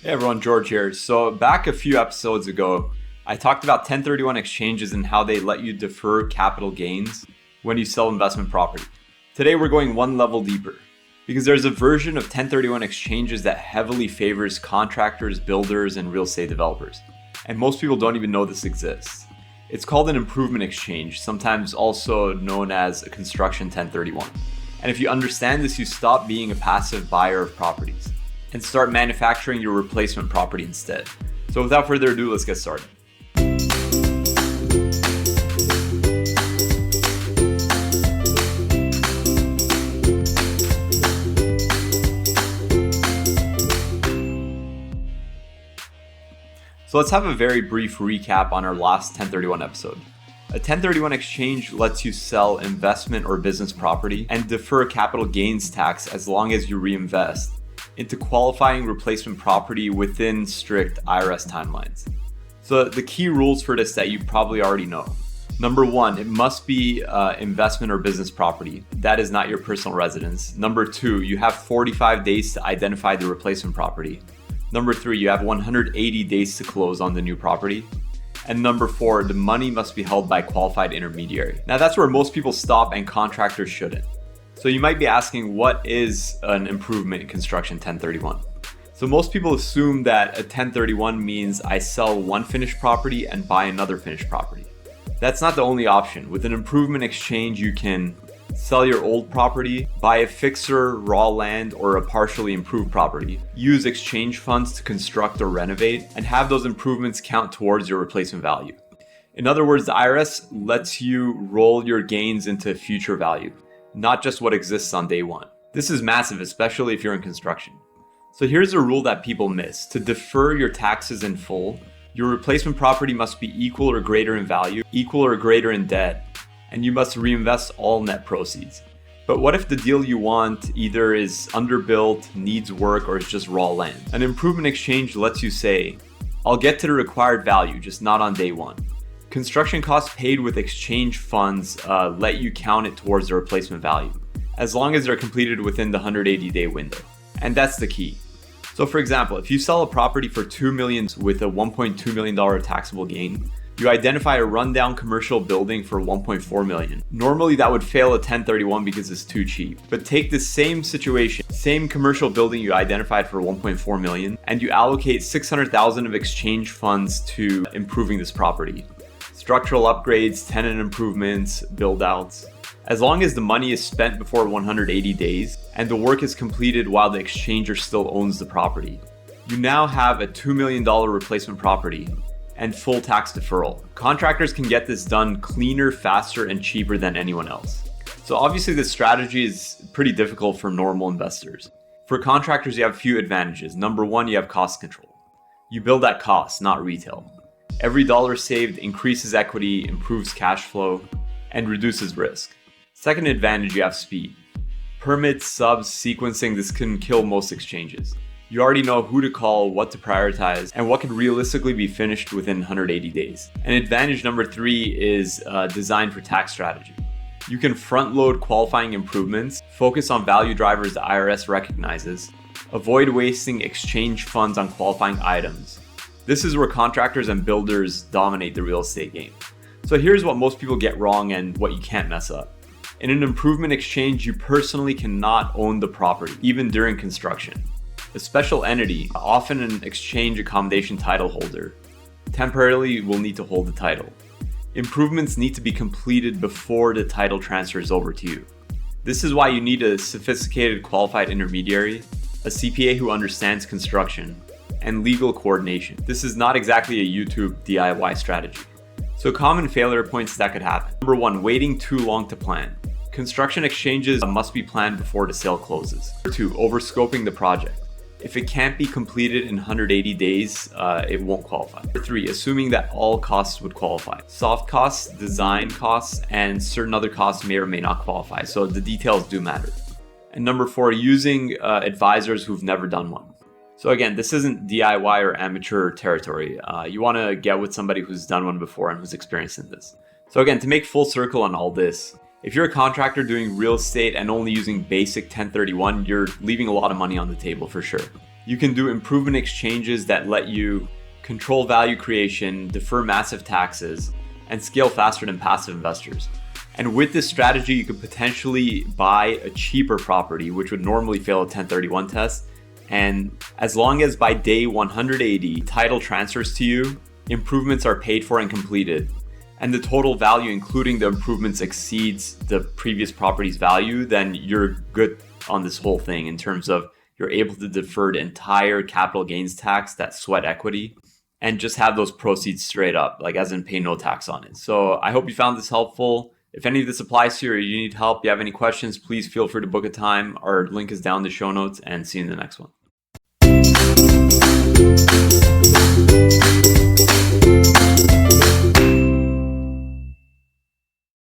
Hey everyone, George here. So back a few episodes ago, I talked about 1031 exchanges and how they let you defer capital gains when you sell investment property. Today we're going one level deeper because there's a version of 1031 exchanges that heavily favors contractors, builders, and real estate developers. And most people don't even know this exists. It's called an improvement exchange, sometimes also known as a construction 1031. And if you understand this, you stop being a passive buyer of properties and start manufacturing your replacement property instead. So without further ado, let's get started. So let's have a very brief recap on our last 1031 episode. A 1031 exchange lets you sell investment or business property and defer capital gains tax as long as you reinvest into qualifying replacement property within strict IRS timelines. So the key rules for this that you probably already know. Number one, it must be investment or business property. That is not your personal residence. Number two, you have 45 days to identify the replacement property. Number three, you have 180 days to close on the new property. And number four, the money must be held by a qualified intermediary. Now that's where most people stop and contractors shouldn't. So you might be asking, what is an improvement in construction 1031? So most people assume that a 1031 means I sell one finished property and buy another finished property. That's not the only option. With an improvement exchange, you can sell your old property, buy a fixer, raw land, or a partially improved property, use exchange funds to construct or renovate, and have those improvements count towards your replacement value. In other words, the IRS lets you roll your gains into future value, not just what exists on day one. This is massive, especially if you're in construction. So here's a rule that people miss. To defer your taxes in full, your replacement property must be equal or greater in value, equal or greater in debt, and you must reinvest all net proceeds. But what if the deal you want either is underbuilt, needs work, or is just raw land? An improvement exchange lets you say, I'll get to the required value, just not on day one. Construction costs paid with exchange funds let you count it towards the replacement value, as long as they're completed within the 180-day window. And that's the key. So for example, if you sell a property for $2 million with a $1.2 million taxable gain, you identify a rundown commercial building for $1.4 million. Normally that would fail a 1031 because it's too cheap. But take the same situation, same commercial building you identified for $1.4 million, and you allocate $600,000 of exchange funds to improving this property. Structural upgrades, tenant improvements, build outs. As long as the money is spent before 180 days and the work is completed while the exchanger still owns the property, you now have a $2 million replacement property and full tax deferral. Contractors can get this done cleaner, faster, and cheaper than anyone else. So obviously this strategy is pretty difficult for normal investors. For contractors, you have a few advantages. Number one, you have cost control. You build at cost, not retail. Every dollar saved increases equity, improves cash flow, and reduces risk. Second advantage, you have speed. Permits, subs, sequencing, this can kill most exchanges. You already know who to call, what to prioritize, and what can realistically be finished within 180 days. And advantage number three is designed for tax strategy. You can front load qualifying improvements, focus on value drivers the IRS recognizes, avoid wasting exchange funds on qualifying items. This is where contractors and builders dominate the real estate game. So here's what most people get wrong and what you can't mess up. In an improvement exchange, you personally cannot own the property, even during construction. A special entity, often an exchange accommodation title holder, temporarily will need to hold the title. Improvements need to be completed before the title transfers over to you. This is why you need a sophisticated qualified intermediary, a CPA who understands construction, and legal coordination. This is not exactly a YouTube DIY strategy. So common failure points that could happen. Number one, waiting too long to plan. Construction exchanges must be planned before the sale closes. Number two, overscoping the project. If it can't be completed in 180 days, it won't qualify. Number three, assuming that all costs would qualify. Soft costs, design costs, and certain other costs may or may not qualify, so the details do matter. And number four, using advisors who've never done one. So again, this isn't DIY or amateur territory. You want to get with somebody who's done one before and who's experienced in this. So again, to make full circle on all this, if you're a contractor doing real estate and only using basic 1031, you're leaving a lot of money on the table for sure. You can do improvement exchanges that let you control value creation, defer massive taxes, and scale faster than passive investors. And with this strategy, you could potentially buy a cheaper property, which would normally fail a 1031 test. And as long as by day 180, title transfers to you, improvements are paid for and completed, and the total value, including the improvements, exceeds the previous property's value, then you're good on this whole thing in terms of you're able to defer the entire capital gains tax, that sweat equity, and just have those proceeds straight up, like as in pay no tax on it. So I hope you found this helpful. If any of this applies to you or you need help, you have any questions, please feel free to book a time. Our link is down in the show notes, and see you in the next one.